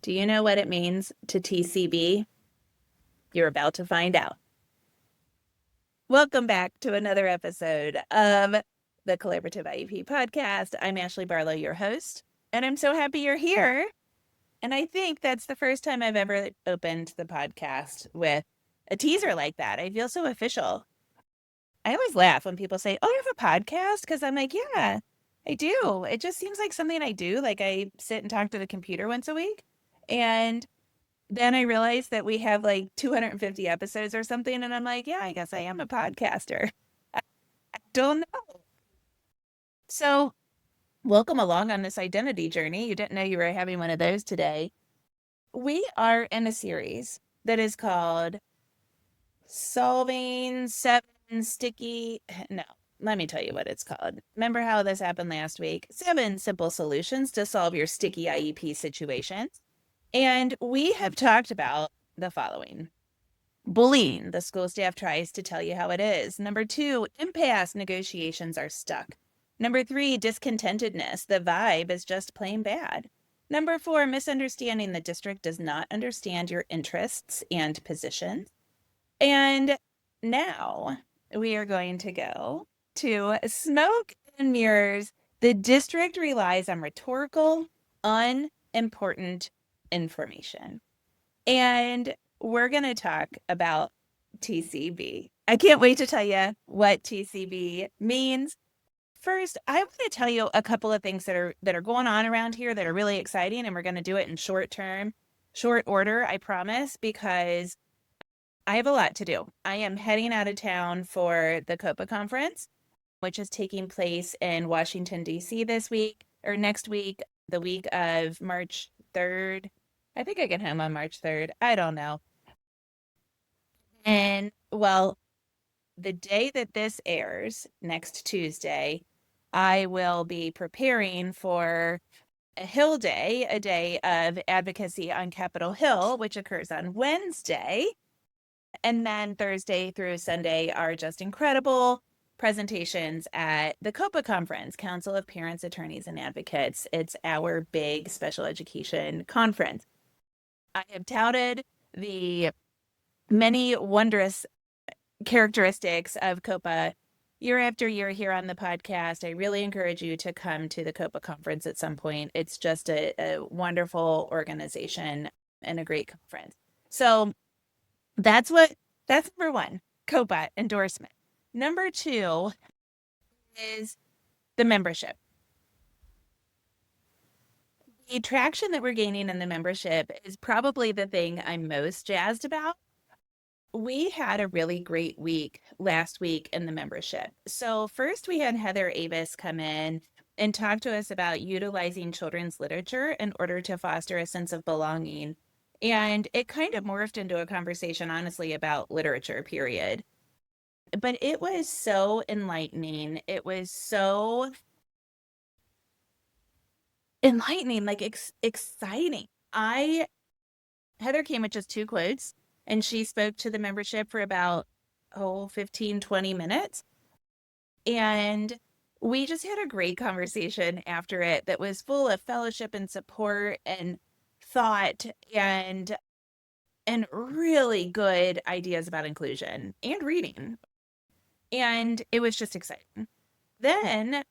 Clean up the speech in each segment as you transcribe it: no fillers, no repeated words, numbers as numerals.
Do you know what it means to TCB? You're about to find out. Welcome back to another episode of the Collaborative IEP Podcast. I'm Ashley Barlow, your host, and I'm so happy you're here. And I think that's the first time I've ever opened the podcast with a teaser like that. I feel so official. I always laugh when people say, "Oh, you have a podcast?" Because I'm like, yeah, I do. It just seems like something I do. Like I sit and talk to the computer once a week. And then I realized that we have like 250 episodes or something. And I'm like, yeah, I guess I am a podcaster. I don't know. So, welcome along on this identity journey. You didn't know you were having one of those today. We are in a series that is called Solving Seven Sticky. No, let me tell you what it's called. Remember how this happened last week? 7 simple solutions to solve your sticky IEP situations. And we have talked about the following: bullying, the school staff tries to tell you how it is. Number 2, impasse, negotiations are stuck. Number 3, discontentedness, the vibe is just plain bad. Number 4, misunderstanding, the district does not understand your interests and positions. And now we are going to go to smoke and mirrors. The district relies on rhetorical, unimportant information. And we're going to talk about TCB. I can't wait to tell you what TCB means. First, I want to tell you a couple of things that are going on around here that are really exciting, and we're going to do it in short order, I promise, because I have a lot to do. I am heading out of town for the COPA conference, which is taking place in Washington, D.C. this week or next week, the week of March 3rd. I think I get home on March 3rd. I don't know. And well, the day that this airs, next Tuesday, I will be preparing for a Hill Day, a day of advocacy on Capitol Hill, which occurs on Wednesday. And then Thursday through Sunday are just incredible presentations at the COPA conference, Council of Parents, Attorneys, and Advocates. It's our big special education conference. I have touted the many wondrous characteristics of COPA year after year here on the podcast. I really encourage you to come to the COPA conference at some point. It's just a wonderful organization and a great conference. So that's number 1, COPA endorsement. Number 2 is the membership. The traction that we're gaining in the membership is probably the thing I'm most jazzed about. We had a really great week last week in the membership. So first we had Heather Avis come in and talk to us about utilizing children's literature in order to foster a sense of belonging. And it kind of morphed into a conversation, honestly, about literature, period. But it was so enlightening. It was so enlightening, like exciting. Heather came with just 2 quotes, and she spoke to the membership for about 15, 20 minutes. And we just had a great conversation after it that was full of fellowship and support and thought and really good ideas about inclusion and reading. And it was just exciting. Then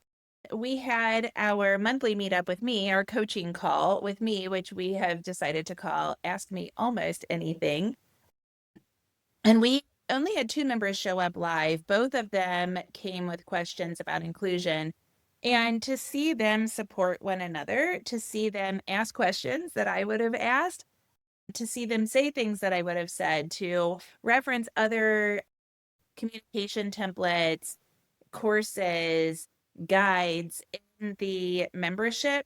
we had our monthly meetup with me, our coaching call with me, which we have decided to call Ask Me Almost Anything. And we only had 2 members show up live. Both of them came with questions about inclusion. And to see them support one another, to see them ask questions that I would have asked, to see them say things that I would have said, to reference other communication templates, courses, guides in the membership,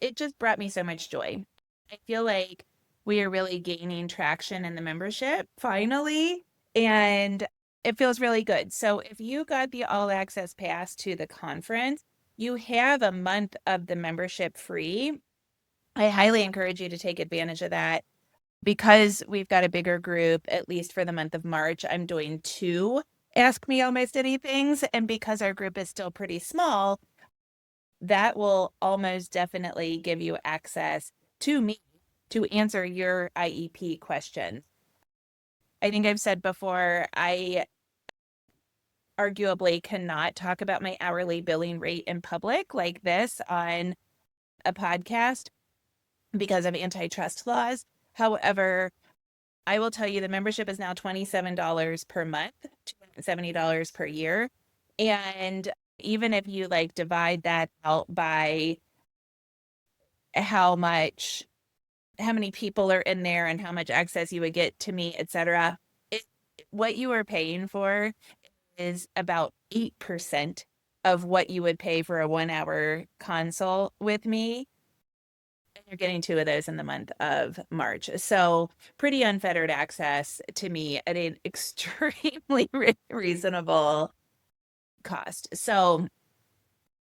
it just brought me so much joy. I feel like we are really gaining traction in the membership finally, and it feels really good. So if you got the all access pass to the conference, you have a month of the membership free. I highly encourage you to take advantage of that. Because we've got a bigger group, at least for the month of March, I'm doing 2 Ask Me Almost Anythings. And because our group is still pretty small, that will almost definitely give you access to me to answer your IEP questions. I think I've said before, I arguably cannot talk about my hourly billing rate in public like this on a podcast because of antitrust laws. However, I will tell you the membership is now $27 per month, $270 per year. And even if you like divide that out by how many people are in there and how much access you would get to me, etc., what you are paying for is about 8% of what you would pay for a 1 hour consult with me. And you're getting 2 of those in the month of March. So pretty unfettered access to me at an extremely reasonable cost. So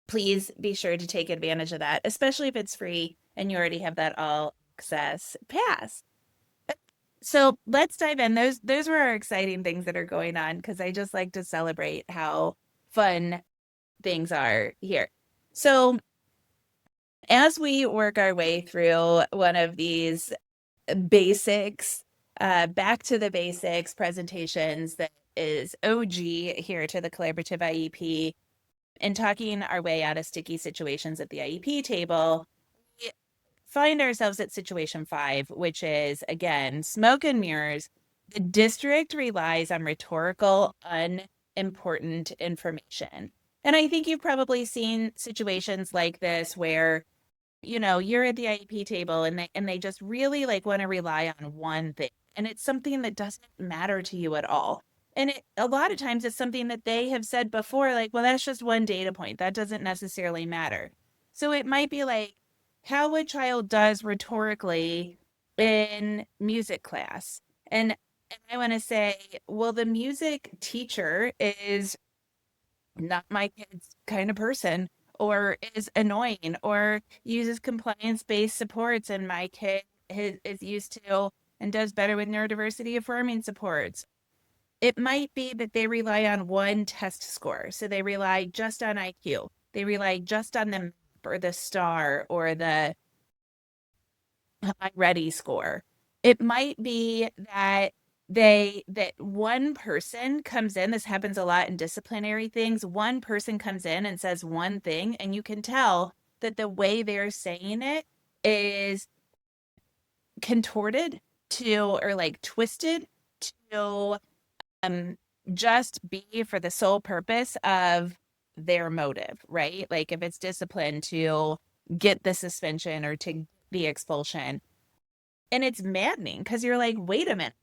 please be sure to take advantage of that, especially if it's free and you already have that all access pass. So let's dive in. Those were our exciting things that are going on because I just like to celebrate how fun things are here. So as we work our way through one of these basics, back to the basics presentations that is OG here to the Collaborative IEP, and talking our way out of sticky situations at the IEP table, we find ourselves at situation 5, which is, again, smoke and mirrors. The district relies on rhetorical, unimportant information. And I think you've probably seen situations like this where, you're at the IEP table and they just really like want to rely on one thing. And it's something that doesn't matter to you at all. And a lot of times it's something that they have said before, like, well, that's just one data point. That doesn't necessarily matter. So it might be like how a child does rhetorically in music class. And I want to say, well, the music teacher is not my kid's kind of person, or is annoying, or uses compliance-based supports, and my kid is used to and does better with neurodiversity affirming supports. It might be that they rely on one test score. So they rely just on IQ. They rely just on the MAP or the STAR or the iReady score. It might be that that one person comes in, this happens a lot in disciplinary things, one person comes in and says one thing, and you can tell that the way they're saying it is contorted to, or like twisted to, just be for the sole purpose of their motive, right? Like if it's discipline to get the suspension or to the expulsion. And it's maddening because you're like, wait a minute,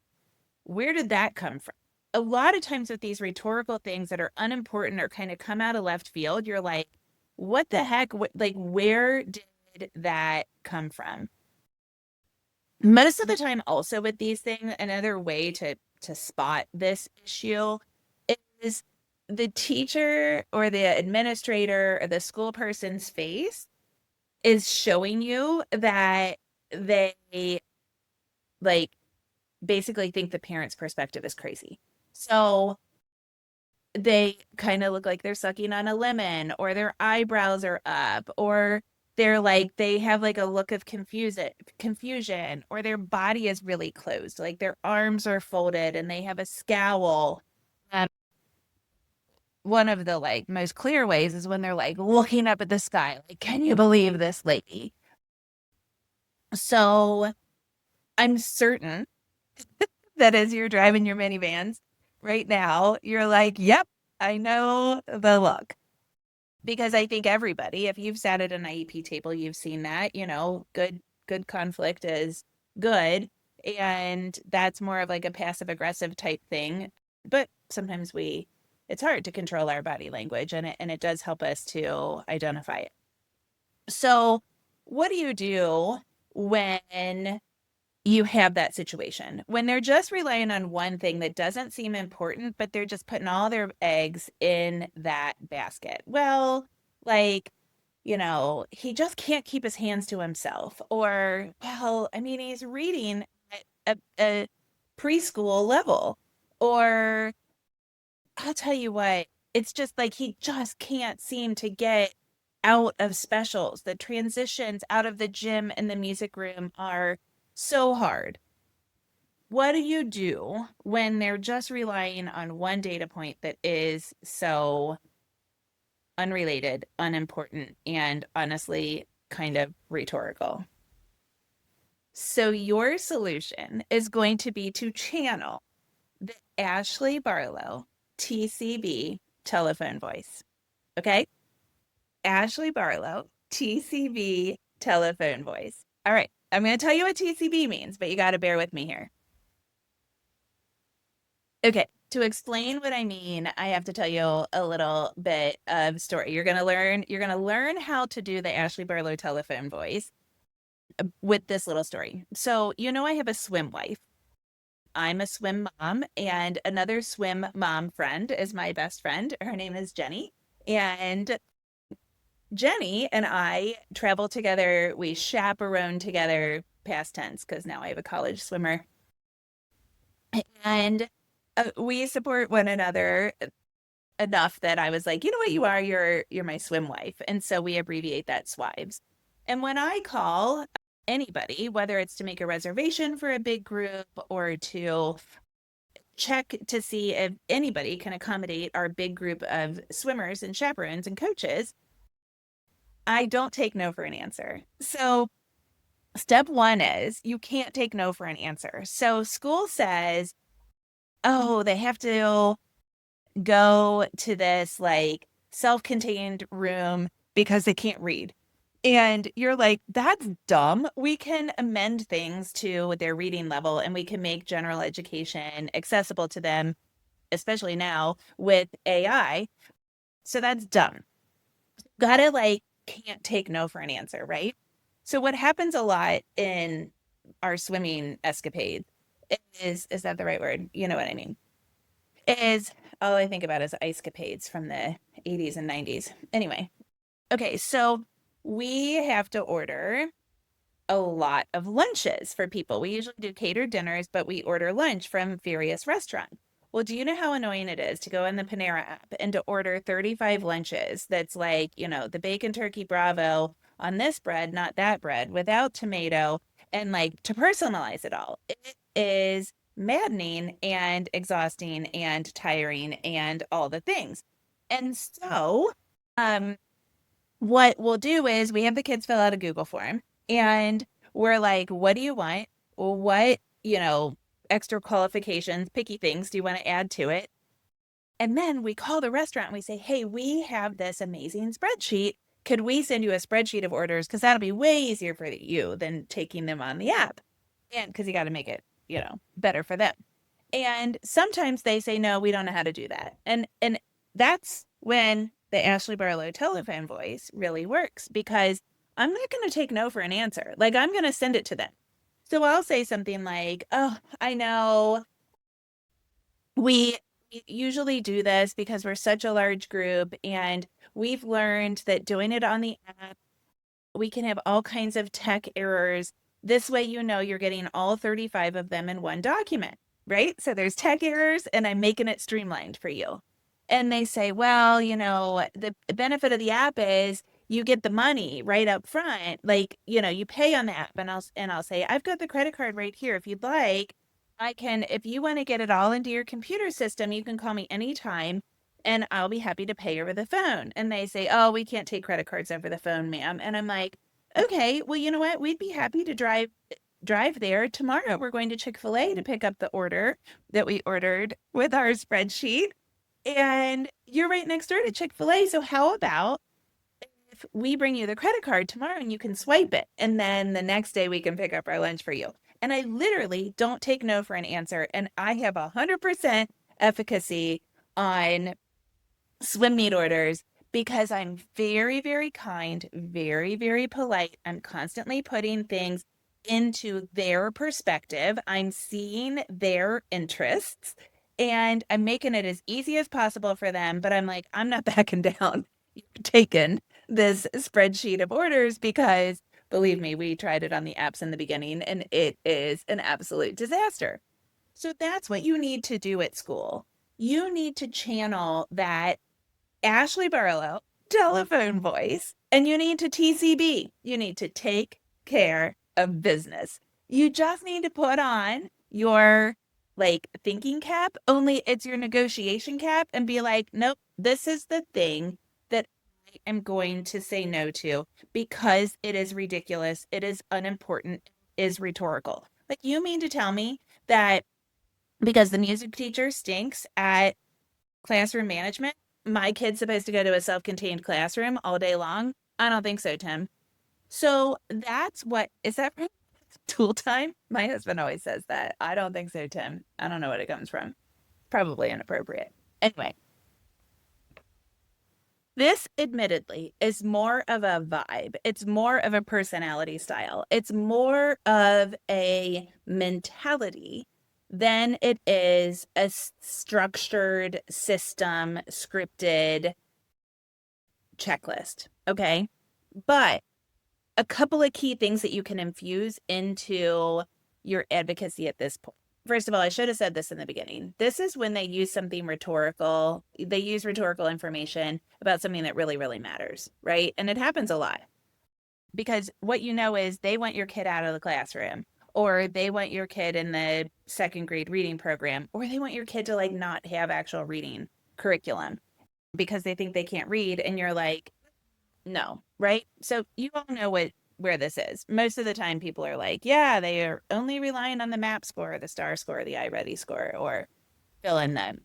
where did that come from? A lot of times with these rhetorical things that are unimportant or kind of come out of left field, you're like, what the heck? Like, where did that come from? Most of the time, also with these things, another way to spot this issue is the teacher or the administrator or the school person's face is showing you that they like basically think the parent's perspective is crazy. So they kind of look like they're sucking on a lemon, or their eyebrows are up, or they're like they have like a look of confusion, or their body is really closed, like their arms are folded and they have a scowl. Um, one of the like most clear ways is when they're like looking up at the sky, like, can you believe this lady? So I'm certain that as you're driving your minivans right now, you're like, yep, I know the look. Because I think everybody, if you've sat at an IEP table, you've seen that, good conflict is good. And that's more of like a passive aggressive type thing. But sometimes it's hard to control our body language, and it does help us to identify it. So what do you do when you have that situation, when they're just relying on one thing that doesn't seem important, but they're just putting all their eggs in that basket? Well, like, he just can't keep his hands to himself. Or, well, I mean, he's reading at a preschool level. Or I'll tell you what, it's just like he just can't seem to get out of specials. The transitions out of the gym and the music room are so hard. What do you do when they're just relying on one data point that is so unrelated, unimportant, and honestly kind of rhetorical? So your solution is going to be to channel the Ashley Barlow TCB telephone voice. Okay? Ashley Barlow TCB telephone voice. All right. I'm going to tell you what TCB means, but you got to bear with me here. Okay. To explain what I mean, I have to tell you a little bit of story. You're going to learn how to do the Ashley Barlow telephone voice with this little story. So, I have a swim wife. I'm a swim mom, and another swim mom friend is my best friend. Her name is Jenny. And Jenny and I travel together. We chaperone together, past tense, because now I have a college swimmer. And we support one another enough that I was like, you know what you are? You're my swim wife. And so we abbreviate that SWIVES. And when I call anybody, whether it's to make a reservation for a big group or to check to see if anybody can accommodate our big group of swimmers and chaperones and coaches, I don't take no for an answer. So step one is you can't take no for an answer. So school says, oh, they have to go to this like self-contained room because they can't read. And you're like, that's dumb. We can amend things to their reading level and we can make general education accessible to them, especially now with AI. So that's dumb. Gotta like, can't take no for an answer, right? So what happens a lot in our swimming escapades is that the right word? You know what I mean? Is all I think about is ice capades from the 80s and 90s. Anyway, okay, so we have to order a lot of lunches for people. We usually do catered dinners, but we order lunch from various restaurants. Well, do you know how annoying it is to go in the Panera app and to order 35 lunches that's like, the bacon turkey bravo on this bread, not that bread, without tomato, and like to personalize it all? It is maddening and exhausting and tiring and all the things. And so, um, what we'll do is we have the kids fill out a Google form and we're like, what do you want? What, extra qualifications, picky things do you want to add to it? And then we call the restaurant and we say, hey, we have this amazing spreadsheet. Could we send you a spreadsheet of orders? Because that'll be way easier for you than taking them on the app. And because you got to make it, better for them. And sometimes they say, no, we don't know how to do that. And that's when the Ashley Barlow telephone voice really works because I'm not going to take no for an answer. Like I'm going to send it to them. So I'll say something like, oh, I know we usually do this because we're such a large group and we've learned that doing it on the app, we can have all kinds of tech errors. This way, you're getting all 35 of them in one document, right? So there's tech errors and I'm making it streamlined for you. And they say, well, the benefit of the app is you get the money right up front. Like, you pay on the app and I'll say, I've got the credit card right here. If you'd like, I can, if you want to get it all into your computer system, you can call me anytime and I'll be happy to pay over the phone. And they say, oh, we can't take credit cards over the phone, ma'am. And I'm like, okay, well, you know what? We'd be happy to drive there tomorrow. We're going to Chick-fil-A to pick up the order that we ordered with our spreadsheet. And you're right next door to Chick-fil-A. So how about if we bring you the credit card tomorrow and you can swipe it? And then the next day we can pick up our lunch for you. And I literally don't take no for an answer. And I have 100% efficacy on swim meet orders because I'm very, very kind, very, very polite. I'm constantly putting things into their perspective. I'm seeing their interests and I'm making it as easy as possible for them. But I'm like, I'm not backing down. You're taking this spreadsheet of orders because believe me, we tried it on the apps in the beginning and it is an absolute disaster. So that's what you need to do at school. You need to channel that Ashley Barlow telephone voice and you need to TCB. You need to take care of business. You just need to put on your like thinking cap, only it's your negotiation cap and be like, nope, this is the thing that I am going to say no to because it is ridiculous, it is unimportant, it is rhetorical. Like, you mean to tell me that because the music teacher stinks at classroom management, my kid's supposed to go to a self-contained classroom all day long? I don't think so, Tim. So that's what is that from tool time? My husband always says that. I don't think so, Tim. I don't know what it comes from. Probably inappropriate. Anyway, this admittedly is more of a vibe. It's more of a personality style. It's more of a mentality than it is a structured system, scripted checklist. Okay. But a couple of key things that you can infuse into your advocacy at this point. First of all, I should have said this in the beginning. This is when they use something rhetorical. They use rhetorical information about something that really, really matters, right? And it happens a lot because what you know is they want your kid out of the classroom, or they want your kid in the second grade reading program, or they want your kid to like not have actual reading curriculum because they think they can't read. And you're like, no, right? So you all know where this is. Most of the time people are like, yeah, they are only relying on the MAP score, the STAR score, the iReady score, or fill in the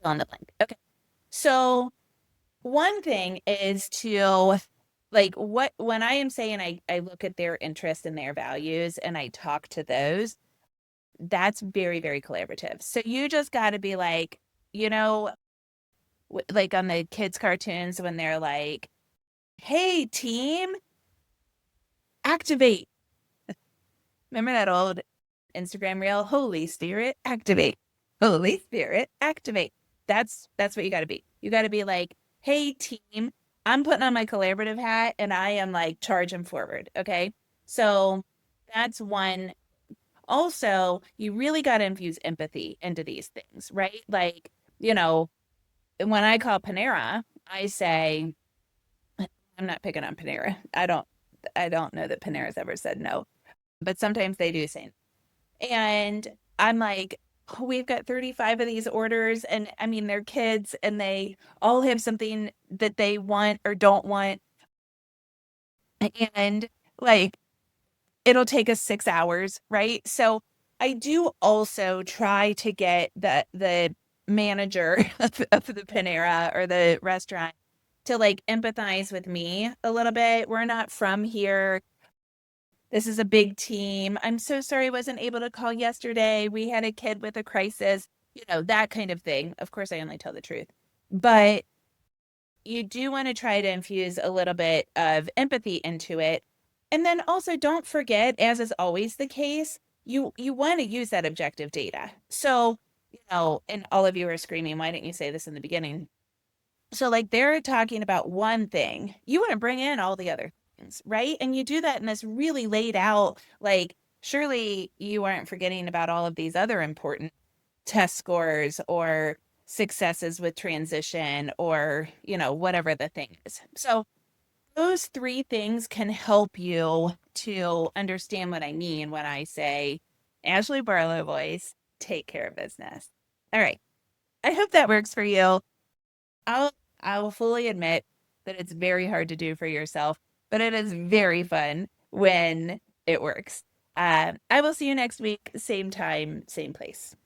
blank. Okay. So one thing is to like what when I am saying I look at their interests and their values and I talk to those, that's very, very collaborative. So you just got to be like, you know, like on the kids' cartoons when they're like, hey, team, activate. Remember that old Instagram reel? Holy Spirit, activate. Holy Spirit, activate. That's what you got to be. You got to be like, hey team, I'm putting on my collaborative hat and I am like charging forward. Okay. So that's one. Also, you really got to infuse empathy into these things, right? Like, you know, when I call Panera, I say, I'm not picking on Panera. I don't know that Panera's ever said no, but sometimes they do say no. And I'm like, oh, we've got 35 of these orders, and I mean, they're kids and they all have something that they want or don't want. And like, it'll take us 6 hours, right? So I do also try to get the manager of the Panera or the restaurant to like empathize with me a little bit. We're not from here. This is a big team. I'm so sorry I wasn't able to call yesterday. We had a kid with a crisis, that kind of thing. Of course, I only tell the truth. But you do want to try to infuse a little bit of empathy into it. And then also don't forget, as is always the case, you want to use that objective data. So, and all of you are screaming, why didn't you say this in the beginning? So like they're talking about one thing. You want to bring in all the other things, right? And you do that in this really laid out, like, surely you aren't forgetting about all of these other important test scores or successes with transition or, whatever the thing is. So those three things can help you to understand what I mean when I say Ashley Barlow voice, take care of business. All right. I hope that works for you. I'll I will fully admit that it's very hard to do for yourself, but it is very fun when it works. I will see you next week, same time, same place.